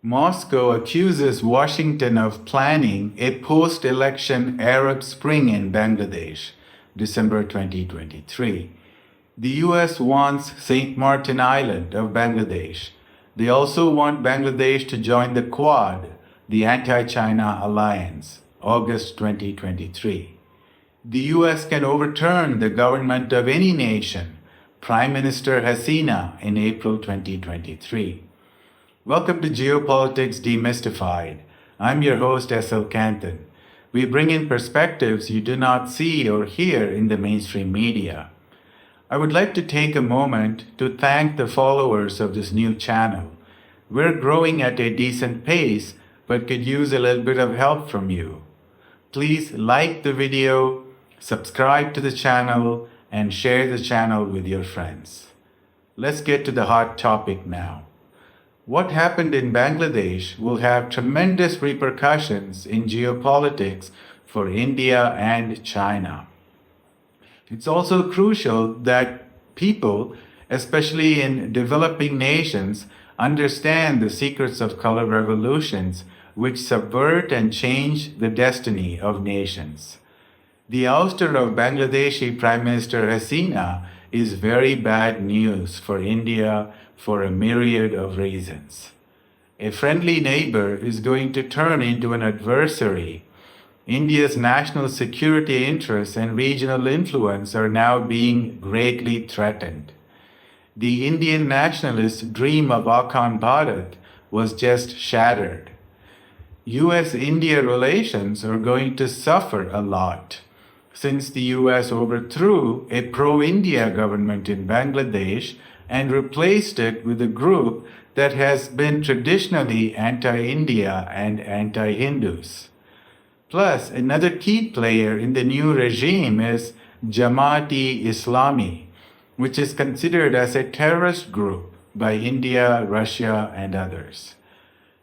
Moscow accuses Washington of planning a post-election Arab Spring in Bangladesh, December 2023. The US wants St. Martin Island of Bangladesh. They also want Bangladesh to join the Quad, the anti-China alliance, August 2023. The US can overturn the government of any nation, Prime Minister Hasina in April 2023. Welcome to Geopolitics Demystified. I'm your host, S.L. Canton. We bring in perspectives you do not see or hear in the mainstream media. I would like to take a moment to thank the followers of this new channel. We're growing at a decent pace, but could use a little bit of help from you. Please like the video, subscribe to the channel, and share the channel with your friends. Let's get to the hot topic now. What happened in Bangladesh will have tremendous repercussions in geopolitics for India and China. It's also crucial that people, especially in developing nations, understand the secrets of color revolutions, which subvert and change the destiny of nations. The ouster of Bangladeshi Prime Minister Hasina is very bad news for India for a myriad of reasons. A friendly neighbor is going to turn into an adversary. India's national security interests and regional influence are now being greatly threatened. The Indian nationalists' dream of Akhand Bharat was just shattered. US-India relations are going to suffer a lot since the US overthrew a pro-India government in Bangladesh and replaced it with a group that has been traditionally anti-India and anti-Hindus. Plus, another key player in the new regime is Jamaat-e-Islami, which is considered as a terrorist group by India, Russia, and others.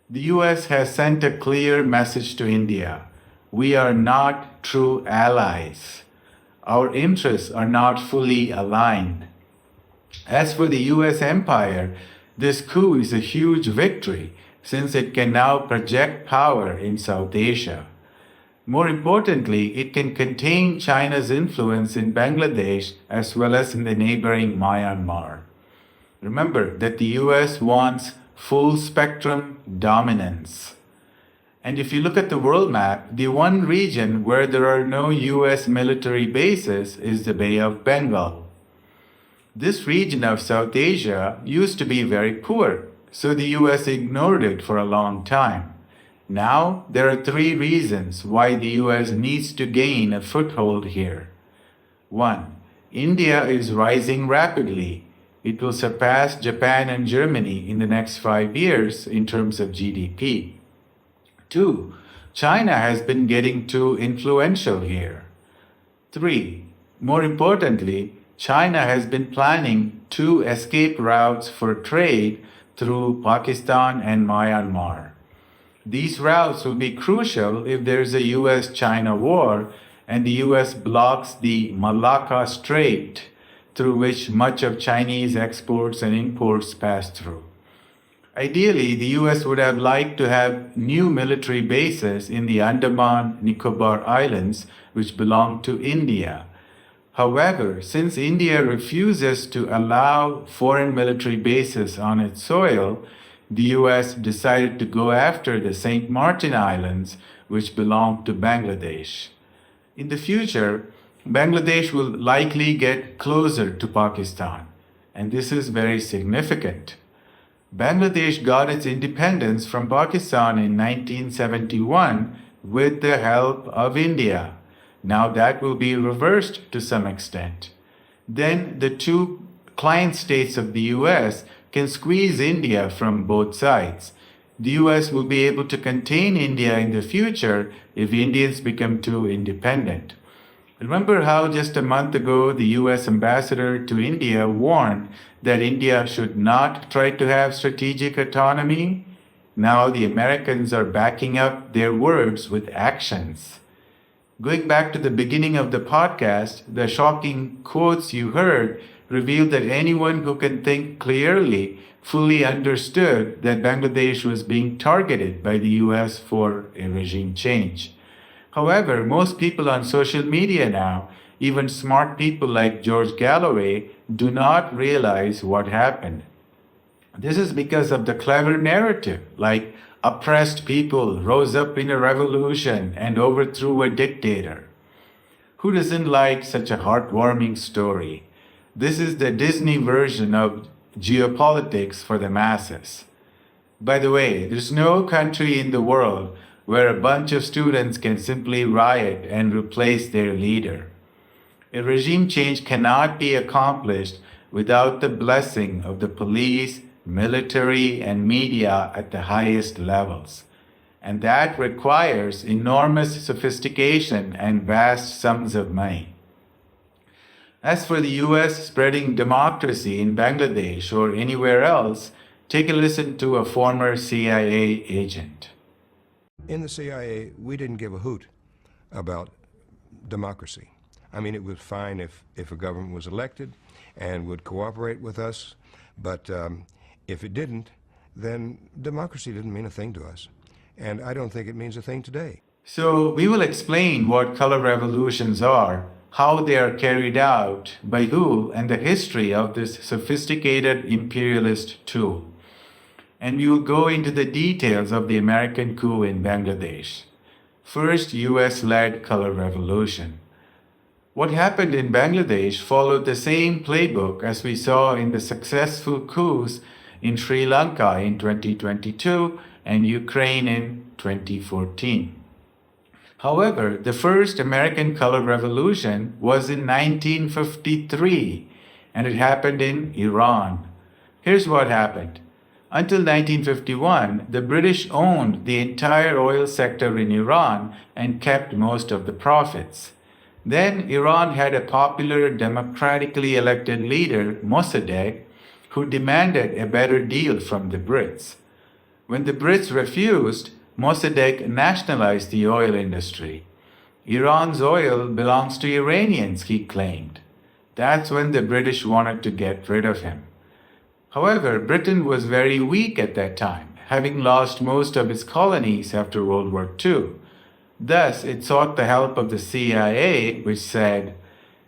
The US has sent a clear message to India. We are not true allies. Our interests are not fully aligned. As for the US empire, this coup is a huge victory since it can now project power in South Asia. More importantly, it can contain China's influence in Bangladesh as well as in the neighboring Myanmar. Remember that the US wants full spectrum dominance. And if you look at the world map, the one region where there are no US military bases is the Bay of Bengal. This region of South Asia used to be very poor, so the US ignored it for a long time. Now, there are three reasons why the US needs to gain a foothold here. 1. India is rising rapidly. It will surpass Japan and Germany in the next 5 years in terms of GDP. 2. China has been getting too influential here. 3. More importantly, China has been planning 2 escape routes for trade through Pakistan and Myanmar. These routes will be crucial if there is a US-China war and the US blocks the Malacca Strait through which much of Chinese exports and imports pass through. Ideally, the US would have liked to have new military bases in the Andaman-Nicobar Islands, which belong to India. However, since India refuses to allow foreign military bases on its soil, the US decided to go after the St. Martin Islands, which belong to Bangladesh. In the future, Bangladesh will likely get closer to Pakistan, and this is very significant. Bangladesh got its independence from Pakistan in 1971 with the help of India. Now that will be reversed to some extent. Then the two client states of the US can squeeze India from both sides. The US will be able to contain India in the future if Indians become too independent. Remember how just a month ago the US ambassador to India warned that India should not try to have strategic autonomy? Now the Americans are backing up their words with actions. Going back to the beginning of the podcast, the shocking quotes you heard revealed that anyone who can think clearly fully understood that Bangladesh was being targeted by the US for a regime change. However, most people on social media now, even smart people like George Galloway, do not realize what happened. This is because of the clever narrative, like oppressed people rose up in a revolution and overthrew a dictator. Who doesn't like such a heartwarming story? This is the Disney version of geopolitics for the masses. By the way, there's no country in the world where a bunch of students can simply riot and replace their leader. A regime change cannot be accomplished without the blessing of the police, military, and media at the highest levels. And that requires enormous sophistication and vast sums of money. As for the US spreading democracy in Bangladesh or anywhere else, take a listen to a former CIA agent. In the CIA, we didn't give a hoot about democracy. I mean, it was fine if a government was elected and would cooperate with us, but if it didn't, then democracy didn't mean a thing to us. And I don't think it means a thing today. So we will explain what color revolutions are, how they are carried out, by who, and the history of this sophisticated imperialist tool. And we will go into the details of the American coup in Bangladesh. First, US-led color revolution. What happened in Bangladesh followed the same playbook as we saw in the successful coups in Sri Lanka in 2022 and Ukraine in 2014. However, the first American color revolution was in 1953, and it happened in Iran. Here's what happened. Until 1951, the British owned the entire oil sector in Iran and kept most of the profits. Then Iran had a popular democratically elected leader, Mossadegh, who demanded a better deal from the Brits. When the Brits refused, Mossadegh nationalized the oil industry. Iran's oil belongs to Iranians, he claimed. That's when the British wanted to get rid of him. However, Britain was very weak at that time, having lost most of its colonies after World War II. Thus, it sought the help of the CIA, which said,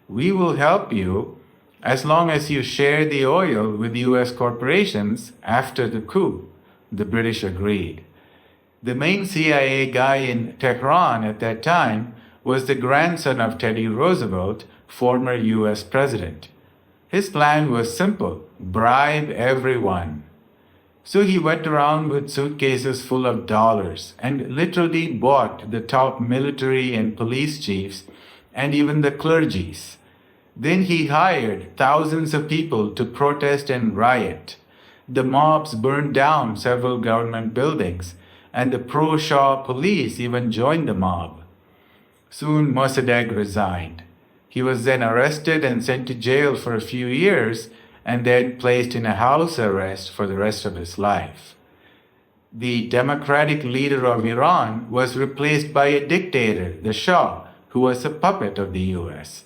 "We will help you as long as you share the oil with US corporations after the coup." The British agreed. The main CIA guy in Tehran at that time was the grandson of Teddy Roosevelt, former US president. His plan was simple: bribe everyone. So he went around with suitcases full of dollars and literally bought the top military and police chiefs and even the clergies. Then he hired thousands of people to protest and riot. The mobs burned down several government buildings, and the pro-Shah police even joined the mob. Soon Mossadegh resigned. He was then arrested and sent to jail for a few years, and then placed in a house arrest for the rest of his life. The democratic leader of Iran was replaced by a dictator, the Shah, who was a puppet of the US.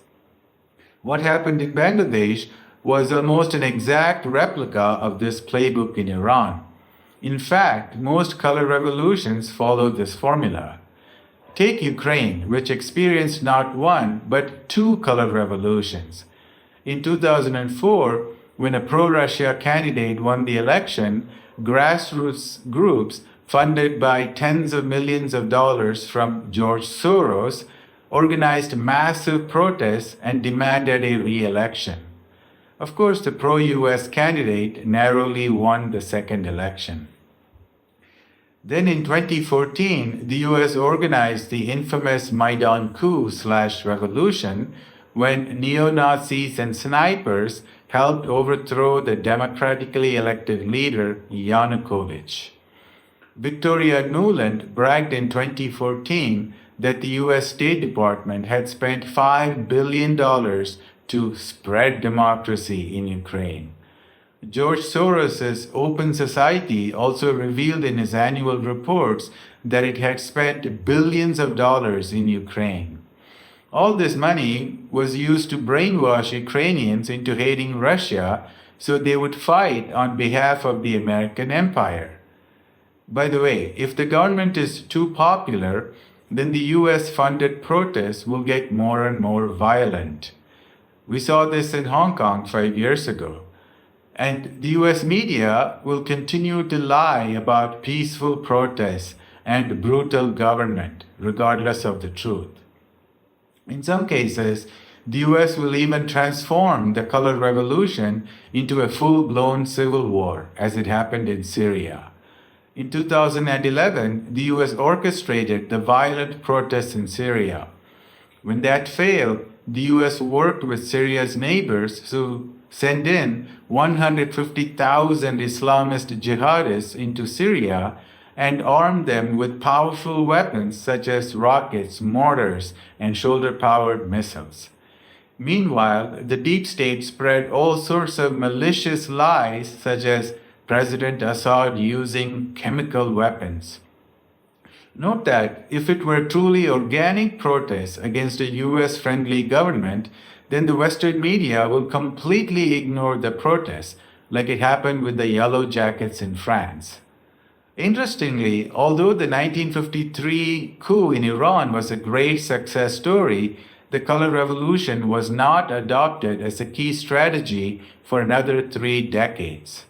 What happened in Bangladesh was almost an exact replica of this playbook in Iran. In fact, most color revolutions followed this formula. Take Ukraine, which experienced not one, but two color revolutions. In 2004, when a pro-Russia candidate won the election, grassroots groups funded by tens of millions of dollars from George Soros organized massive protests and demanded a re-election. Of course, the pro-US candidate narrowly won the second election. Then in 2014, the US organized the infamous Maidan coup/revolution when neo-Nazis and snipers helped overthrow the democratically elected leader Yanukovych. Victoria Nuland bragged in 2014 that the US State Department had spent $5 billion to spread democracy in Ukraine. George Soros' Open Society also revealed in his annual reports that it had spent billions of dollars in Ukraine. All this money was used to brainwash Ukrainians into hating Russia so they would fight on behalf of the American empire. By the way, if the government is too popular, then the US funded protests will get more and more violent. We saw this in Hong Kong 5 years ago. And the US media will continue to lie about peaceful protests and brutal government, regardless of the truth. In some cases, the US will even transform the color revolution into a full-blown civil war, as it happened in Syria. In 2011, the US orchestrated the violent protests in Syria. When that failed, the US worked with Syria's neighbors to send in 150,000 Islamist jihadists into Syria and armed them with powerful weapons such as rockets, mortars, and shoulder-powered missiles. Meanwhile, the deep state spread all sorts of malicious lies such as President Assad using chemical weapons. Note that if it were truly organic protests against a US-friendly government, then the Western media will completely ignore the protests, like it happened with the Yellow Jackets in France. Interestingly, although the 1953 coup in Iran was a great success story, the color revolution was not adopted as a key strategy for another 3 decades.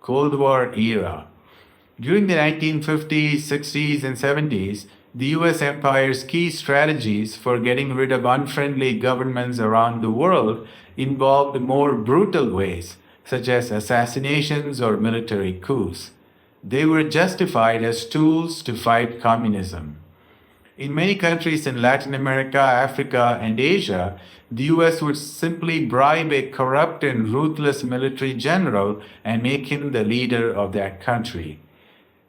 Cold War era. During the 1950s, 60s, and 70s, the US empire's key strategies for getting rid of unfriendly governments around the world involved more brutal ways, such as assassinations or military coups. They were justified as tools to fight communism. In many countries in Latin America, Africa, and Asia, the US would simply bribe a corrupt and ruthless military general and make him the leader of that country.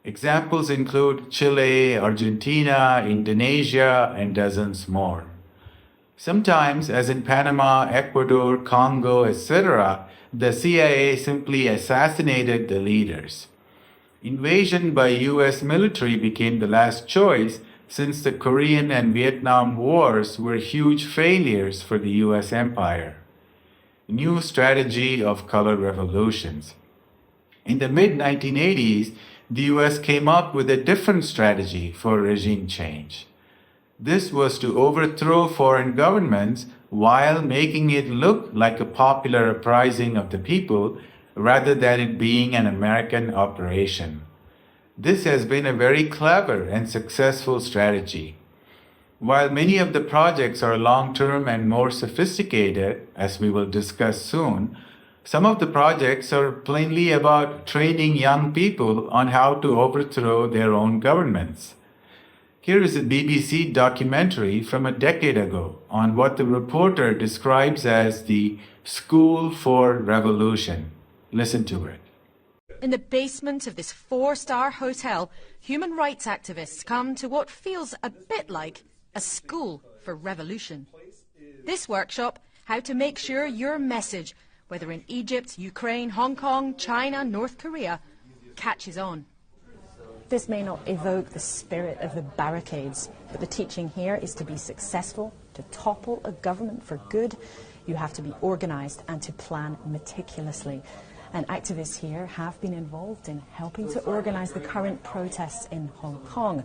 Examples include Chile, Argentina, Indonesia, and dozens more. Sometimes, as in Panama, Ecuador, Congo, etc., the CIA simply assassinated the leaders. Invasion by US military became the last choice since the Korean and Vietnam Wars were huge failures for the US empire. New strategy of color revolutions. In the mid-1980s, the US came up with a different strategy for regime change. This was to overthrow foreign governments while making it look like a popular uprising of the people rather than it being an American operation. This has been a very clever and successful strategy. While many of the projects are long-term and more sophisticated, as we will discuss soon, some of the projects are plainly about training young people on how to overthrow their own governments. Here is a BBC documentary from a decade ago on what the reporter describes as the School for Revolution. Listen to it. In the basement of this 4-star hotel, human rights activists come to what feels a bit like a school for revolution. This workshop, how to make sure your message, whether in Egypt, Ukraine, Hong Kong, China, North Korea, catches on. This may not evoke the spirit of the barricades, but the teaching here is to be successful, to topple a government for good. You have to be organised and to plan meticulously. And activists here have been involved in helping to organise the current protests in Hong Kong.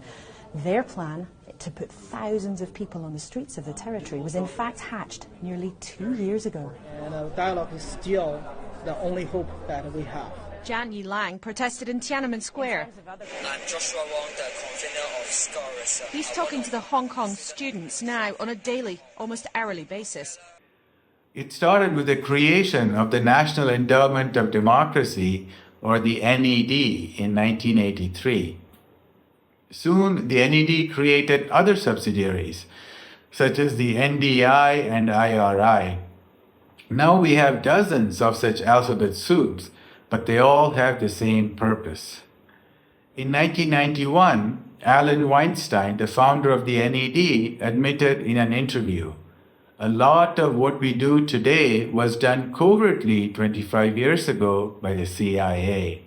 Their plan to put thousands of people on the streets of the territory was in fact hatched nearly 2 years ago. And dialogue is still the only hope that we have. Jan Yi Lang protested in Tiananmen Square. I'm Joshua Wong, the convener of Scholars. He's talking to the Hong Kong students now on a daily, almost hourly basis. It started with the creation of the National Endowment of Democracy, or the NED, in 1983. Soon, the NED created other subsidiaries, such as the NDI and IRI. Now we have dozens of such alphabet soups, but they all have the same purpose. In 1991, Alan Weinstein, the founder of the NED, admitted in an interview, "A lot of what we do today was done covertly 25 years ago by the CIA."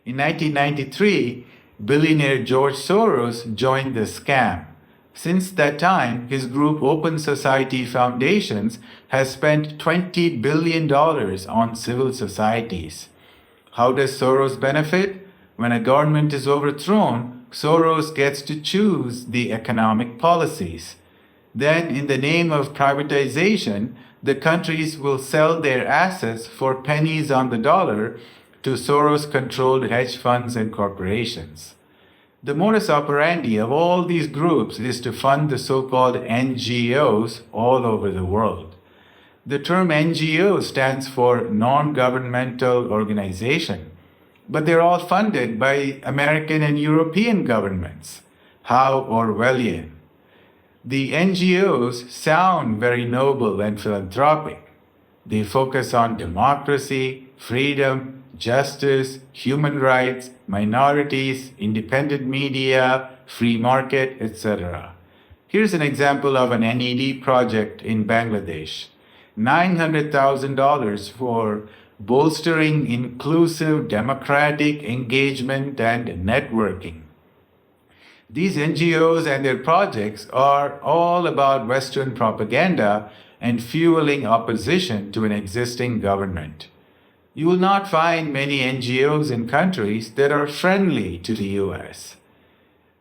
In 1993, billionaire George Soros joined the scam. Since that time, his group Open Society Foundations has spent $20 billion on civil societies. How does Soros benefit? When a government is overthrown, Soros gets to choose the economic policies. Then, in the name of privatization, the countries will sell their assets for pennies on the dollar to Soros-controlled hedge funds and corporations. The modus operandi of all these groups is to fund the so-called NGOs all over the world. The term NGO stands for non-governmental organization, but they're all funded by American and European governments. How Orwellian. The NGOs sound very noble and philanthropic. They focus on democracy, freedom, justice, human rights, minorities, independent media, free market, etc. Here's an example of an NED project in Bangladesh. $900,000 for bolstering inclusive democratic engagement and networking. These NGOs and their projects are all about Western propaganda and fueling opposition to an existing government. You will not find many NGOs in countries that are friendly to the US.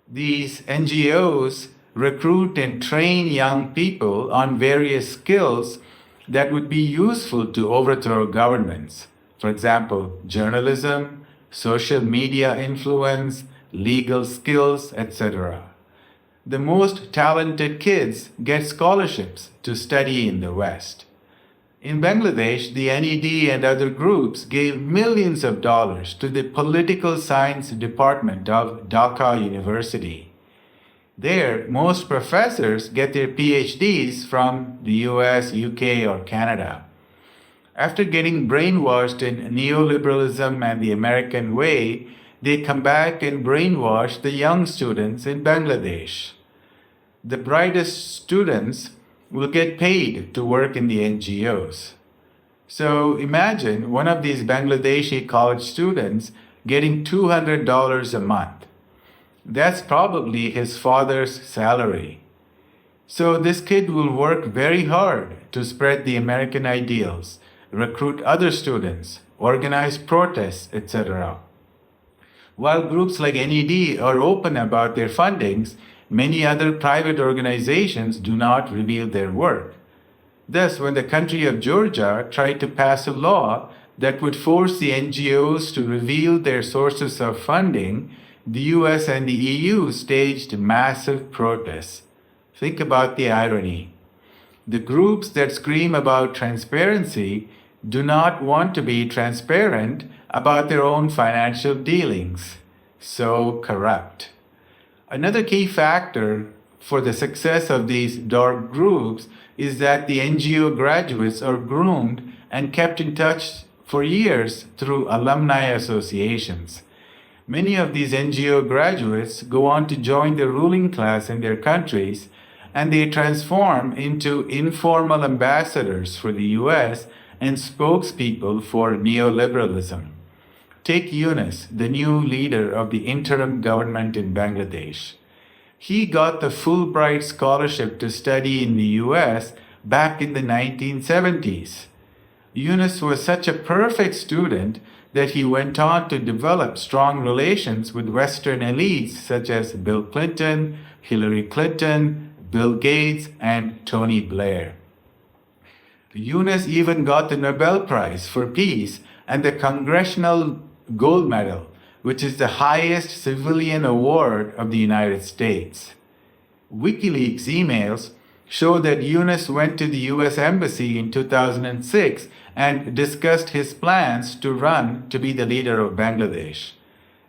These NGOs recruit and train young people on various skills that would be useful to overthrow governments. For example, journalism, social media influence, legal skills, etc. The most talented kids get scholarships to study in the West. In Bangladesh, the NED and other groups gave millions of dollars to the political science department of Dhaka University. There, most professors get their PhDs from the US, UK, or Canada. After getting brainwashed in neoliberalism and the American way, they come back and brainwash the young students in Bangladesh. The brightest students will get paid to work in the NGOs. So imagine one of these Bangladeshi college students getting $200 a month. That's probably his father's salary. So this kid will work very hard to spread the American ideals, recruit other students, organize protests, etc. While groups like NED are open about their fundings, many other private organizations do not reveal their work. Thus, when the country of Georgia tried to pass a law that would force the NGOs to reveal their sources of funding, the US and the EU staged massive protests. Think about the irony. The groups that scream about transparency do not want to be transparent about their own financial dealings. So corrupt. Another key factor for the success of these dark groups is that the NGO graduates are groomed and kept in touch for years through alumni associations. Many of these NGO graduates go on to join the ruling class in their countries, and they transform into informal ambassadors for the US and spokespeople for neoliberalism. Take Yunus, the new leader of the interim government in Bangladesh. He got the Fulbright scholarship to study in the US back in the 1970s. Yunus was such a perfect student that he went on to develop strong relations with Western elites such as Bill Clinton, Hillary Clinton, Bill Gates, and Tony Blair. Yunus even got the Nobel Prize for Peace and the Congressional Gold Medal, which is the highest civilian award of the United States. WikiLeaks emails show that Yunus went to the US Embassy in 2006 and discussed his plans to run to be the leader of Bangladesh.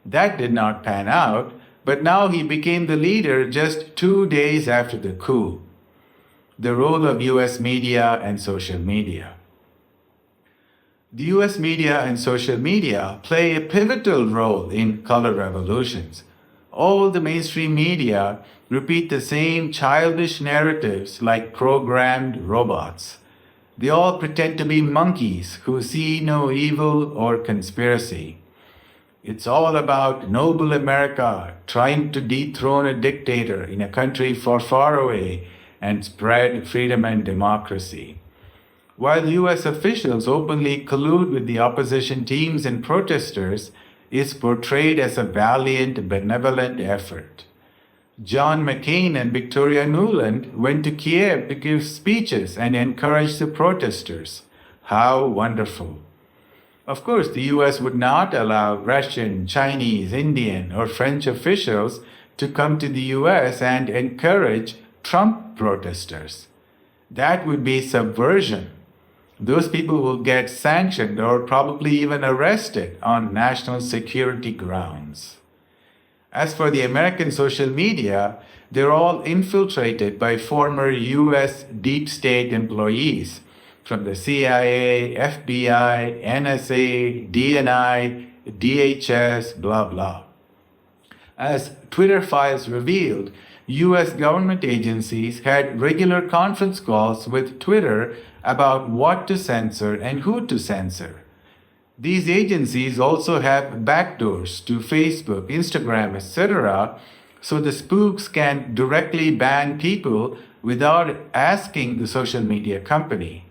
That did not pan out, but now he became the leader just 2 days after the coup. The role of US media and social media. The US media and social media play a pivotal role in color revolutions. All the mainstream media repeat the same childish narratives like programmed robots. They all pretend to be monkeys who see no evil or conspiracy. It's all about noble America trying to dethrone a dictator in a country far, far away and spread freedom and democracy. While US officials openly collude with the opposition teams and protesters, it's portrayed as a valiant, benevolent effort. John McCain and Victoria Nuland went to Kiev to give speeches and encourage the protesters. How wonderful! Of course, the US would not allow Russian, Chinese, Indian, or French officials to come to the US and encourage Trump protesters. That would be subversion. Those people will get sanctioned or probably even arrested on national security grounds. As for the American social media, they're all infiltrated by former US deep state employees from the CIA, FBI, NSA, DNI, DHS, blah, blah. As Twitter files revealed, US government agencies had regular conference calls with Twitter about what to censor and who to censor. These agencies also have backdoors to Facebook, Instagram, etc., so the spooks can directly ban people without asking the social media company.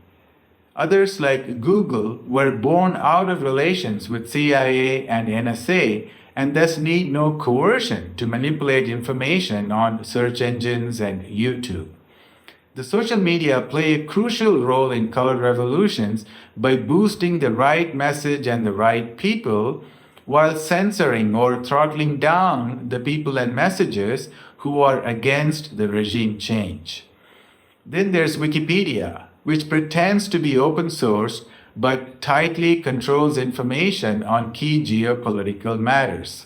Others, like Google, were born out of relations with CIA and NSA and thus need no coercion to manipulate information on search engines and YouTube. The social media play a crucial role in color revolutions by boosting the right message and the right people, while censoring or throttling down the people and messages who are against the regime change. Then there's Wikipedia, which pretends to be open source but tightly controls information on key geopolitical matters.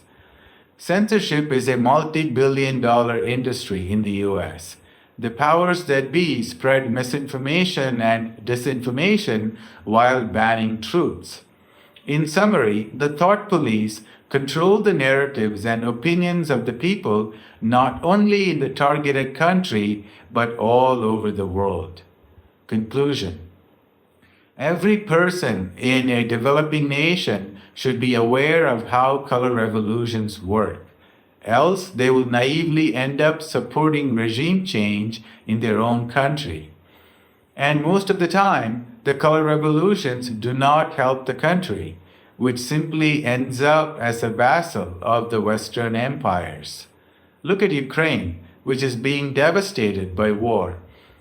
Censorship is a multi-billion-dollar industry in the US. The powers that be spread misinformation and disinformation while banning truths. In summary, the thought police control the narratives and opinions of the people not only in the targeted country but all over the world. Conclusion: every person in a developing nation should be aware of how color revolutions work. Else, they will naively end up supporting regime change in their own country. And most of the time, the color revolutions do not help the country, which simply ends up as a vassal of the Western empires. Look at Ukraine, which is being devastated by war.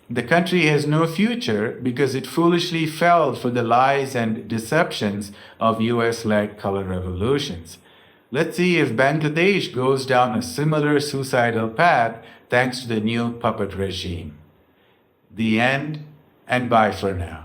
The country has no future because it foolishly fell for the lies and deceptions of US-led color revolutions. Let's see if Bangladesh goes down a similar suicidal path thanks to the new puppet regime. The end, and bye for now.